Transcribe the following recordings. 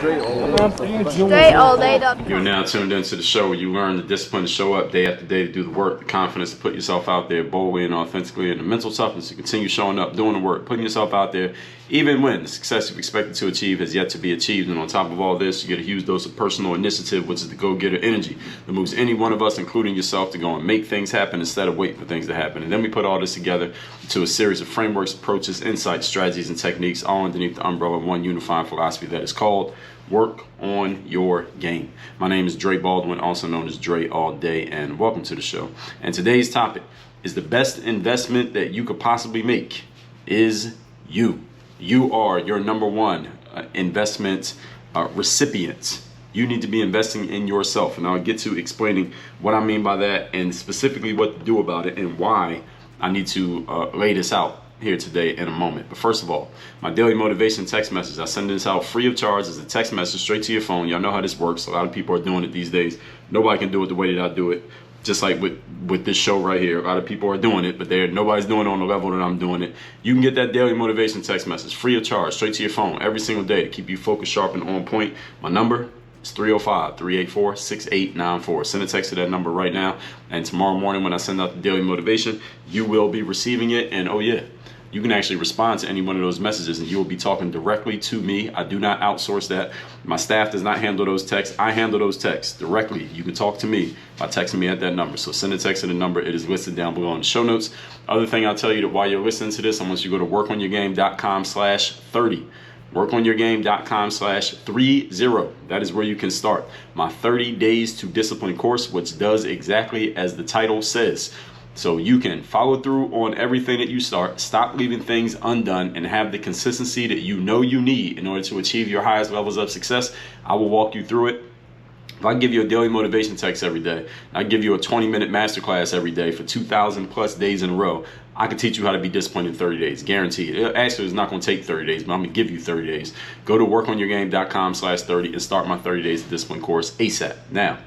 Straight all day. You're now tuned into the show where you learn the discipline to show up day after day, to do the work, the confidence to put yourself out there boldly and authentically, and the mental toughness to continue showing up, doing the work, putting yourself out there, even when the success you've expected to achieve has yet to be achieved. And on top of all this, you get a huge dose of personal initiative, which is the go-getter energy that moves any one of us, including yourself, to go and make things happen instead of waiting for things to happen. And then we put all this together to a series of frameworks, approaches, insights, strategies, and techniques, all underneath the umbrella of one unifying philosophy that is called work on your game. My name is Baldwin, also known as Dre All Day, and welcome to the show. And today's topic is the best investment that you could possibly make is you. You are your number one investment recipient. You need to be investing in yourself. And I'll get to explaining what I mean by that and specifically what to do about it and why I need to lay this out here today in a moment. But first of all, my daily motivation text message. I send this out free of charge as a text message straight to your phone. Y'all know how this works. A lot of people are doing it these days. Nobody can do it the way that I do it. Just like with this show right here. A lot of people are doing it, but nobody's doing it on the level that I'm doing it. You can get that daily motivation text message free of charge straight to your phone every single day to keep you focused, sharp, and on point. My number is 305-384-6894. Send a text to that number right now. And tomorrow morning when I send out the daily motivation, you will be receiving it. And oh yeah, you can actually respond to any one of those messages and you will be talking directly to me. I do not outsource that. My staff does not handle those texts. I handle those texts directly. You can talk to me by texting me at that number. So send a text to the number. It is listed down below in the show notes. Other thing I'll tell you that while you're listening to this, I want you to go to workonyourgame.com/30. workonyourgame.com/30. That is where you can start my 30 Days to Discipline course, which does exactly as the title says. So you can follow through on everything that you start, stop leaving things undone, and have the consistency that you know you need in order to achieve your highest levels of success. I will walk you through it. If I give you a daily motivation text every day, I give you a 20-minute masterclass every day for 2,000 plus days in a row, I can teach you how to be disciplined in 30 days, guaranteed. Actually, it's not going to take 30 days, but I'm going to give you 30 days. Go to workonyourgame.com/30 and start my 30 Days of Discipline course ASAP. Now,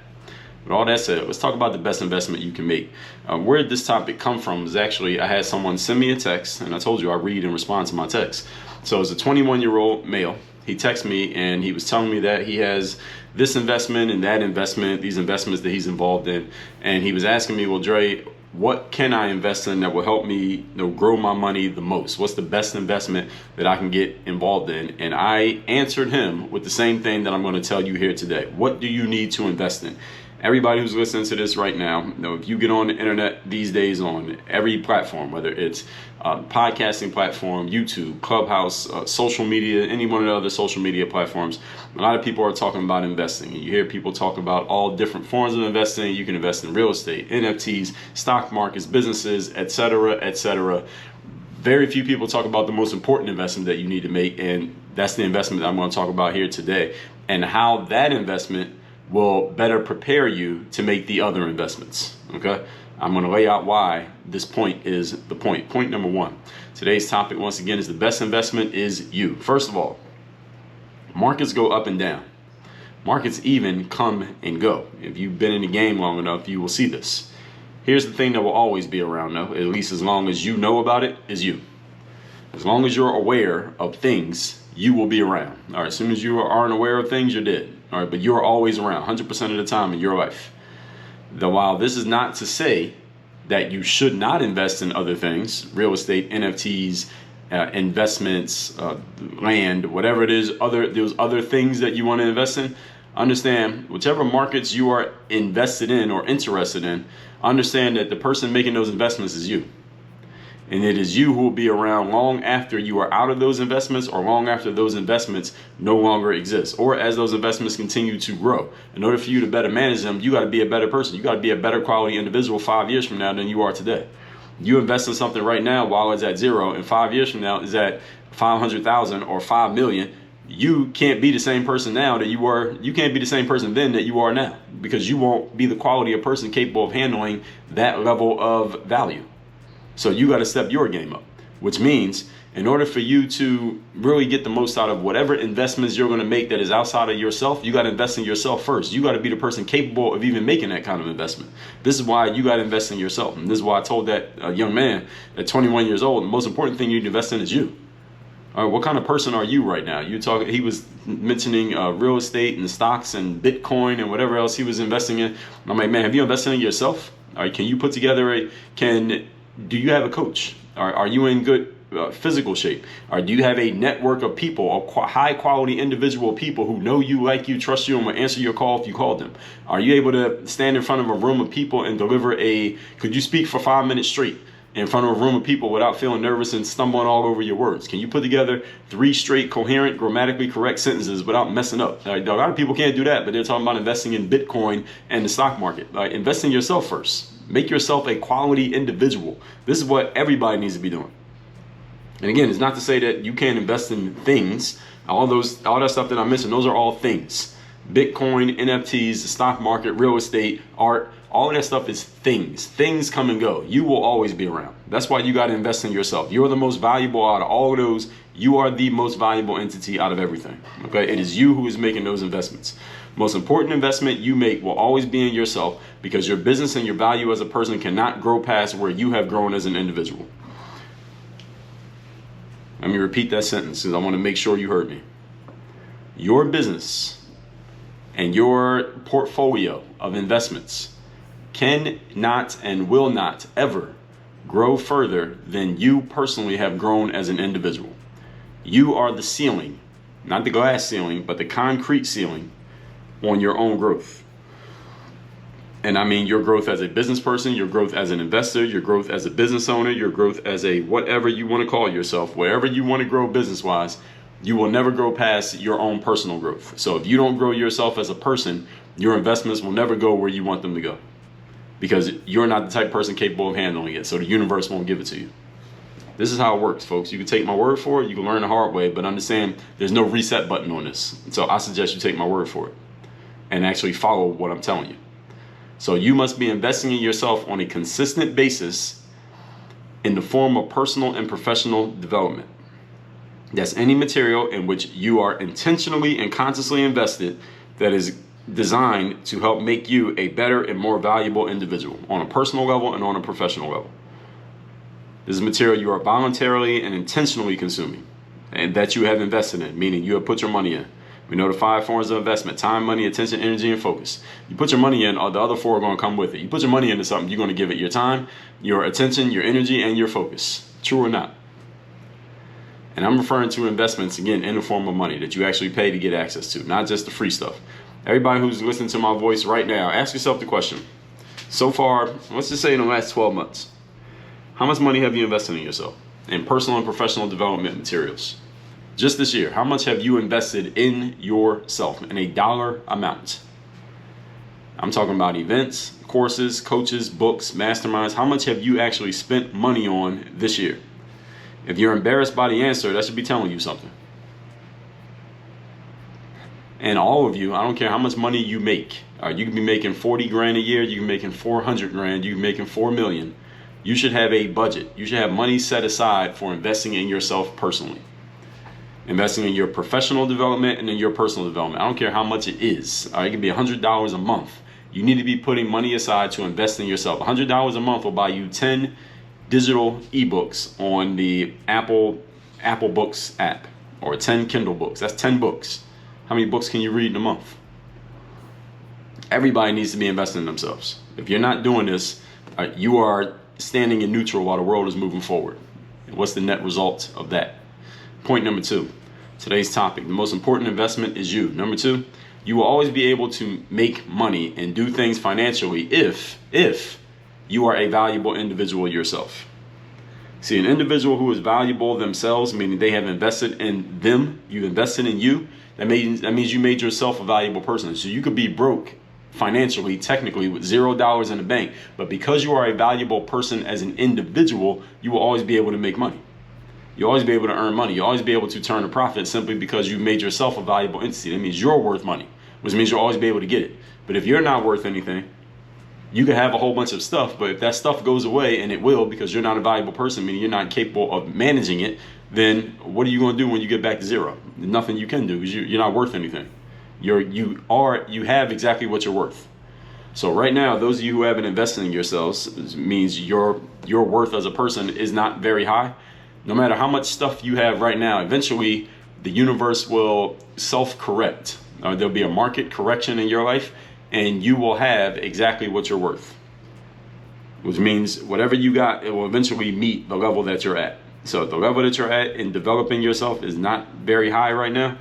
with all that said, let's talk about the best investment you can make. Where did this topic come from is actually I had someone send me a text, and I told you I read and respond to my texts. So it's a 21-year-old male. He texted me and he was telling me that he has this investment and that investment, these investments that he's involved in. And he was asking me, well, Dre, what can I invest in that will help me grow my money the most? What's the best investment that I can get involved in? And I answered him with the same thing that I'm going to tell you here today. What do you need to invest in? Everybody who's listening to this right now, if you get on the internet these days on every platform, whether it's podcasting platform, YouTube, Clubhouse, social media, any one of the other social media platforms, a lot of people are talking about investing. And you hear people talk about all different forms of investing. You can invest in real estate, NFTs, stock markets, businesses, etc., etc. Very few people talk about the most important investment that you need to make, and that's the investment that I'm going to talk about here today, and how that investment will better prepare you to make the other investments. Okay, I'm going to lay out why this point is the point. Point number one. Today's topic, once again, is the best investment is you. First of all, markets go up and down. Markets even come and go. If you've been in the game long enough, you will see this. Here's the thing that will always be around, though, at least as long as you know about it, is you. As long as you're aware of things, you will be around. All right, as soon as you aren't aware of things, you're dead. All right, but you're always around 100% of the time in your life. Though while this is not to say that you should not invest in other things, real estate, NFTs, investments, land, whatever it is, those other things that you want to invest in, understand whichever markets you are invested in or interested in, understand that the person making those investments is you. And it is you who will be around long after you are out of those investments or long after those investments no longer exist or as those investments continue to grow. In order for you to better manage them, you got to be a better person. You got to be a better quality individual 5 years from now than you are today. You invest in something right now while it's at zero, and 5 years from now is at 500,000 or 5 million. You can't be the same person now that you were. You can't be the same person then that you are now, because you won't be the quality of person capable of handling that level of value. So you got to step your game up, which means in order for you to really get the most out of whatever investments you're going to make that is outside of yourself, you got to invest in yourself first. You got to be the person capable of even making that kind of investment. This is why you got to invest in yourself. And this is why I told that young man at 21 years old, the most important thing you need to invest in is you. All right, what kind of person are you right now? He was mentioning real estate and stocks and Bitcoin and whatever else he was investing in. I'm like, man, have you invested in yourself? All right, can you put together do you have a coach? Are you in good physical shape? Or do you have a network of people, high quality individual people who know you, like you, trust you, and will answer your call if you call them? Are you able to stand in front of a room of people and could you speak for 5 minutes straight in front of a room of people without feeling nervous and stumbling all over your words? Can you put together 3 straight, coherent, grammatically correct sentences without messing up? A lot of people can't do that, but they're talking about investing in Bitcoin and the stock market. Invest in yourself first. Make yourself a quality individual. This is what everybody needs to be doing. And again, it's not to say that you can't invest in things. All that stuff that I mentioned, those are all things. Bitcoin, NFTs, the stock market, real estate, art, all of that stuff is things. Things come and go. You will always be around. That's why you got to invest in yourself. You're the most valuable out of all of those. You are the most valuable entity out of everything. Okay? It is you who is making those investments. Most important investment you make will always be in yourself, because your business and your value as a person cannot grow past where you have grown as an individual. Let me repeat that sentence because I want to make sure you heard me. Your business and your portfolio of investments cannot and will not ever grow further than you personally have grown as an individual. You are the ceiling, not the glass ceiling, but the concrete ceiling on your own growth. And I mean your growth as a business person, your growth as an investor, your growth as a business owner, your growth as a whatever you want to call yourself, wherever you want to grow business-wise, you will never grow past your own personal growth. So if you don't grow yourself as a person, your investments will never go where you want them to go, because you're not the type of person capable of handling it. So the universe won't give it to you. This is how it works, folks. You can take my word for it. You can learn the hard way, but understand there's no reset button on this. So I suggest you take my word for it and actually follow what I'm telling you. So you must be investing in yourself on a consistent basis in the form of personal and professional development. That's any material in which you are intentionally and consciously invested that is designed to help make you a better and more valuable individual on a personal level and on a professional level. This is material you are voluntarily and intentionally consuming and that you have invested in, meaning you have put your money in. We know the 5 forms of investment: time, money, attention, energy, and focus. You put your money in, the other 4 are going to come with it. You put your money into something, you're going to give it your time, your attention, your energy, and your focus. True or not? And I'm referring to investments, again, in the form of money that you actually pay to get access to, not just the free stuff. Everybody who's listening to my voice right now, ask yourself the question. So far, let's just say in the last 12 months, how much money have you invested in yourself, in personal and professional development materials? Just this year, how much have you invested in yourself in a dollar amount? I'm talking about events, courses, coaches, books, masterminds. How much have you actually spent money on this year? If you're embarrassed by the answer, that should be telling you something. And all of you, I don't care how much money you make. You can be making 40 grand a year. You can be making 400 grand. You can be making 4 million. You should have a budget. You should have money set aside for investing in yourself personally. Investing in your professional development and in your personal development. I don't care how much it is. It can be $100 a month. You need to be putting money aside to invest in yourself. $100 a month will buy you 10 digital ebooks on the Apple Books app, or 10 Kindle books. That's 10 books. How many books can you read in a month? Everybody needs to be investing in themselves. If you're not doing this, you are standing in neutral while the world is moving forward. And what's the net result of that? Point number 2, today's topic, the most important investment is you. Number 2, you will always be able to make money and do things financially if you are a valuable individual yourself. See, an individual who is valuable themselves, meaning they have invested in them, you've invested in you, that means you made yourself a valuable person. So you could be broke financially, technically, with $0 in the bank, but because you are a valuable person as an individual, you will always be able to make money. You'll always be able to earn money. You'll always be able to turn a profit simply because you made yourself a valuable entity. That means you're worth money, which means you'll always be able to get it. But if you're not worth anything, you can have a whole bunch of stuff, but if that stuff goes away, and it will because you're not a valuable person, meaning you're not capable of managing it, then what are you going to do when you get back to zero? Nothing you can do because you're not worth anything. You have exactly what you're worth. So right now, those of you who haven't invested in yourselves, means your worth as a person is not very high. No matter how much stuff you have right now, eventually the universe will self-correct. There'll be a market correction in your life, and you will have exactly what you're worth. Which means whatever you got, it will eventually meet the level that you're at. So if the level that you're at in developing yourself is not very high right now,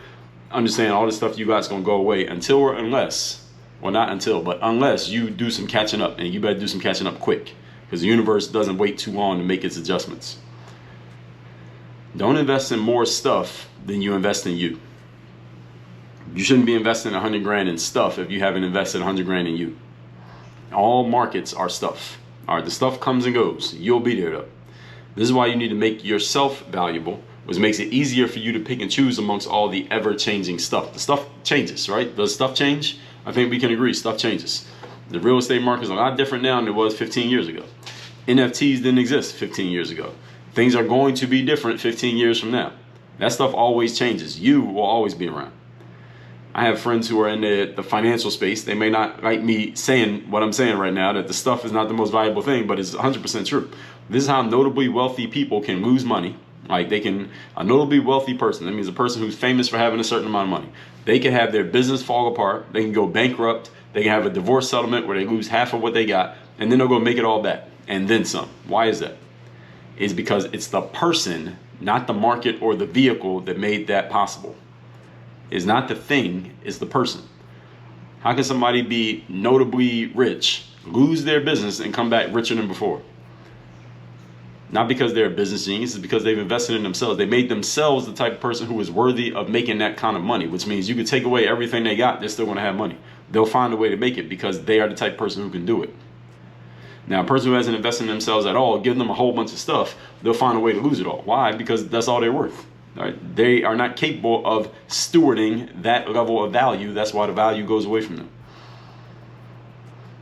understand all the stuff you got is going to go away until or unless, well, not until, but unless you do some catching up, and you better do some catching up quick, because the universe doesn't wait too long to make its adjustments. Don't invest in more stuff than you invest in you. You shouldn't be investing 100 grand in stuff if you haven't invested 100 grand in you. All markets are stuff. All right, the stuff comes and goes. You'll be there though. This is why you need to make yourself valuable, which makes it easier for you to pick and choose amongst all the ever-changing stuff. The stuff changes, right? Does stuff change? I think we can agree stuff changes. The real estate market is a lot different now than it was 15 years ago. NFTs didn't exist 15 years ago. Things are going to be different 15 years from now. That stuff always changes. You will always be around. I have friends who are in the financial space. They may not like me saying what I'm saying right now, that the stuff is not the most valuable thing, but it's 100% true. This is how notably wealthy people can lose money. Like a notably wealthy person, that means a person who's famous for having a certain amount of money. They can have their business fall apart. They can go bankrupt. They can have a divorce settlement where they lose half of what they got, and then they'll go make it all back, and then some. Why is that? It's because it's the person, not the market or the vehicle, that made that possible. It's not the thing, it's the person. How can somebody be notably rich, lose their business, and come back richer than before? Not because they're a business genius, it's because they've invested in themselves. They made themselves the type of person who is worthy of making that kind of money, which means you could take away everything they got, they're still going to have money. They'll find a way to make it because they are the type of person who can do it. Now, a person who hasn't invested in themselves at all, give them a whole bunch of stuff, they'll find a way to lose it all. Why? Because that's all they're worth. Right? They are not capable of stewarding that level of value. That's why the value goes away from them.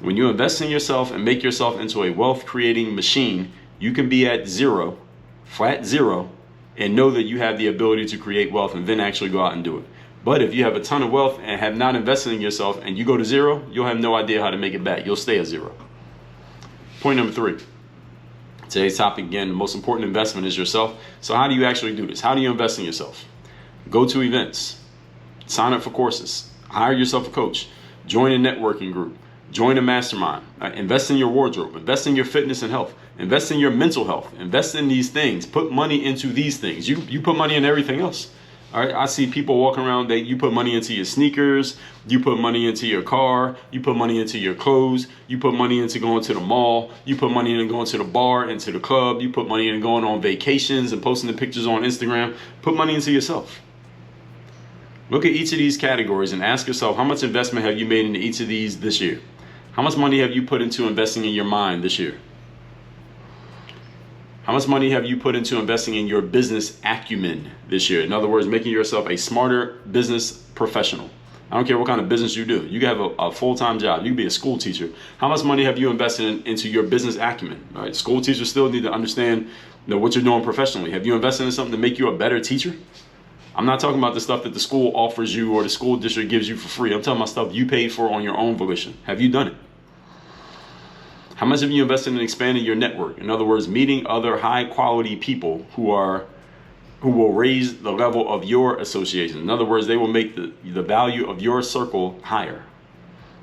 When you invest in yourself and make yourself into a wealth creating machine, you can be at zero, flat zero, and know that you have the ability to create wealth and then actually go out and do it. But if you have a ton of wealth and have not invested in yourself and you go to zero, you'll have no idea how to make it back. You'll stay at zero. Point number 3. Today's topic, again, the most important investment is yourself. So how do you actually do this? How do you invest in yourself? Go to events, sign up for courses, hire yourself a coach, join a networking group, join a mastermind, invest in your wardrobe, invest in your fitness and health, invest in your mental health, invest in these things, put money into these things. You put money in everything else. All right, I see people walking around, you put money into your sneakers, you put money into your car, you put money into your clothes, you put money into going to the mall, you put money into going to the bar and to the club, you put money into going on vacations and posting the pictures on Instagram. Put money into yourself. Look at each of these categories and ask yourself, how much investment have you made into each of these this year? How much money have you put into investing in your mind this year? How much money have you put into investing in your business acumen this year? In other words, making yourself a smarter business professional. I don't care what kind of business you do. You can have a full-time job. You can be a school teacher. How much money have you invested into your business acumen? All right, school teachers still need to understand what you're doing professionally. Have you invested in something to make you a better teacher? I'm not talking about the stuff that the school offers you or the school district gives you for free. I'm talking about stuff you paid for on your own volition. Have you done it? How much have you invested in expanding your network? In other words, meeting other high quality people who will raise the level of your association. In other words, they will make the value of your circle higher.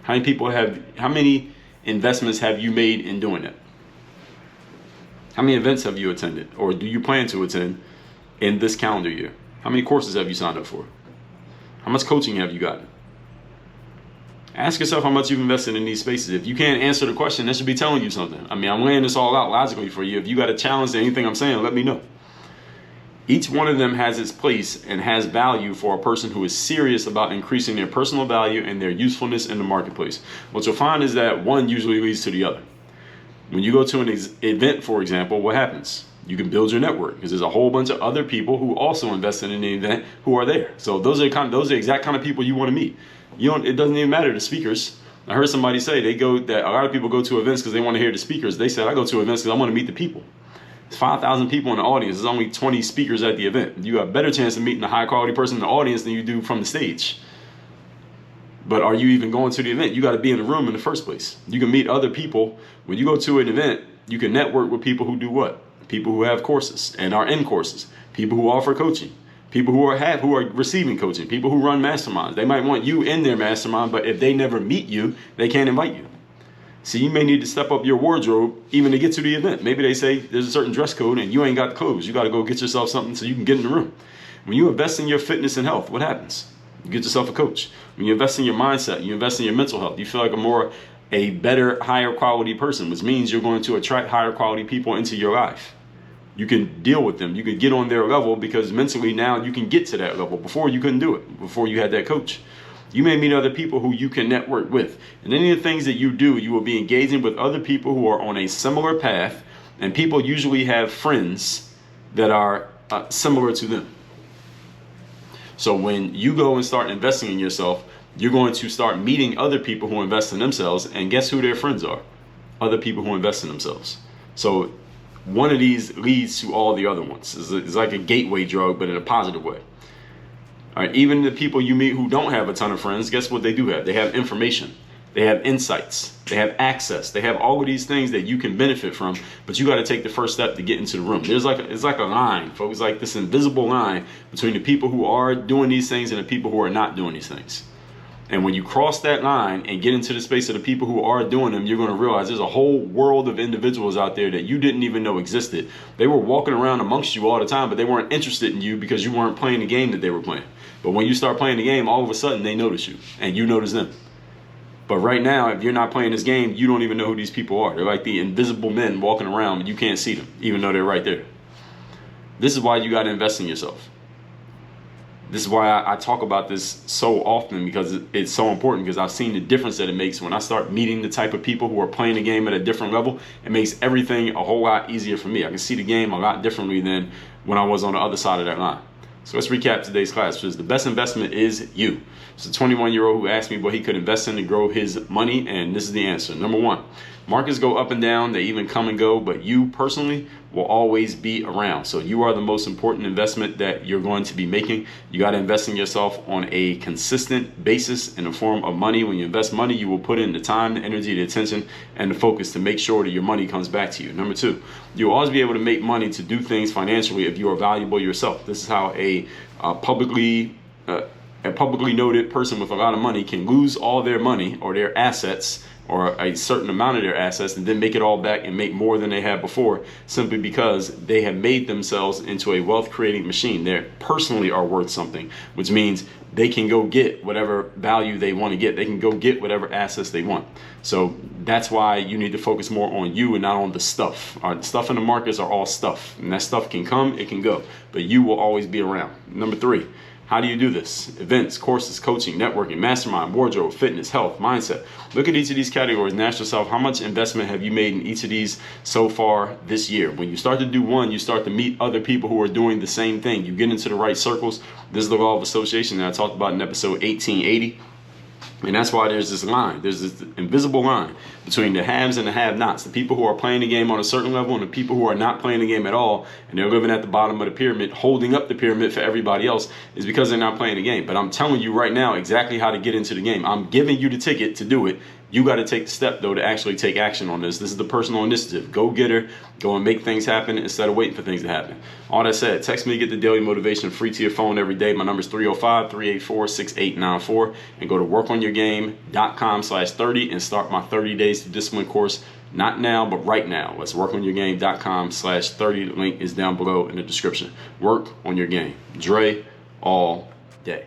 How many investments have you made in doing that? How many events have you attended or do you plan to attend in this calendar year? How many courses have you signed up for? How much coaching have you gotten? Ask yourself how much you've invested in these spaces. If you can't answer the question, that should be telling you something. I mean, I'm laying this all out logically for you. If you got a challenge to anything I'm saying, let me know. Each one of them has its place and has value for a person who is serious about increasing their personal value and their usefulness in the marketplace. What you'll find is that one usually leads to the other. When you go to an event, for example, what happens? You can build your network because there's a whole bunch of other people who also invested in the event who are there. So those are the exact kind of people you want to meet. It doesn't even matter the speakers. I heard somebody say that a lot of people go to events because they want to hear the speakers. They said, I go to events because I want to meet the people. It's 5,000 people in the audience. There's only 20 speakers at the event. You have a better chance of meeting a high quality person in the audience than you do from the stage. But are you even going to the event? You got to be in the room in the first place. You can meet other people. When you go to an event, you can network with people who do what? people who have courses and are in courses, people who offer coaching, people who are receiving coaching, people who run masterminds. They might want you in their mastermind, but if they never meet you, they can't invite you. So you may need to step up your wardrobe even to get to the event. Maybe they say there's a certain dress code and you ain't got the clothes. You got to go get yourself something so you can get in the room. When you invest in your fitness and health, what happens? You get yourself a coach. When you invest in your mindset, you invest in your mental health, you feel like a better, higher quality person, which means you're going to attract higher quality people into your life. You can deal with them. You can get on their level because mentally now you can get to that level. Before you couldn't do it, before you had that coach. You may meet other people who you can network with. And any of the things that you do, you will be engaging with other people who are on a similar path. And people usually have friends that are similar to them. So when you go and start investing in yourself, you're going to start meeting other people who invest in themselves. And guess who their friends are? Other people who invest in themselves. So one of these leads to all the other ones. It's like a gateway drug, but in a positive way. All right, even the people you meet who don't have a ton of friends, guess what they do have? They have information. They have insights. They have access. They have all of these things that you can benefit from, but you got to take the first step to get into the room. It's like a line, folks, like this invisible line between the people who are doing these things and the people who are not doing these things. And when you cross that line and get into the space of the people who are doing them, you're going to realize there's a whole world of individuals out there that you didn't even know existed. They were walking around amongst you all the time, but they weren't interested in you because you weren't playing the game that they were playing. But when you start playing the game, all of a sudden they notice you and you notice them. But right now, if you're not playing this game, you don't even know who these people are. They're like the invisible men walking around, but you can't see them, even though they're right there. This is why you got to invest in yourself. This is why I talk about this so often, because it's so important, because I've seen the difference that it makes when I start meeting the type of people who are playing the game at a different level. It makes everything a whole lot easier for me. I can see the game a lot differently than when I was on the other side of that line. So let's recap today's class, because the best investment is you. It's a 21-year-old who asked me what he could invest in to grow his money, and this is the answer. Number one, markets go up and down, they even come and go, but you personally will always be around. So you are the most important investment that you're going to be making. You got to invest in yourself on a consistent basis in the form of money. When you invest money, you will put in the time, the energy, the attention, and the focus to make sure that your money comes back to you. Number two, you'll always be able to make money to do things financially if you are valuable yourself. This is how a publicly noted person with a lot of money can lose all their money or their assets or a certain amount of their assets and then make it all back and make more than they had before, simply because they have made themselves into a wealth creating machine. They personally are worth something, which means they can go get whatever value they want to get. They can go get whatever assets they want. So that's why you need to focus more on you and not on the stuff. Our stuff in the markets are all stuff, and that stuff can come, it can go, but you will always be around. Number three, how do you do this? Events, courses, coaching, networking, mastermind, wardrobe, fitness, health, mindset. Look at each of these categories and ask yourself, how much investment have you made in each of these so far this year? When you start to do one, you start to meet other people who are doing the same thing. You get into the right circles. This is the law of association that I talked about in episode 1880. And that's why there's this line. There's this invisible line between the haves and the have-nots. The people who are playing the game on a certain level and the people who are not playing the game at all, and they're living at the bottom of the pyramid, holding up the pyramid for everybody else, is because they're not playing the game. But I'm telling you right now exactly how to get into the game. I'm giving you the ticket to do it. You got to take the step, though, to actually take action on this. This is the personal initiative. Go get her. Go and make things happen instead of waiting for things to happen. All that said, text me to get the daily motivation free to your phone every day. My number is 305-384-6894. And go to workonyourgame.com/30 and start my 30 days to discipline course. Not now, but right now. Let's workonyourgame.com/30. The link is down below in the description. Work on your game. Dre all day.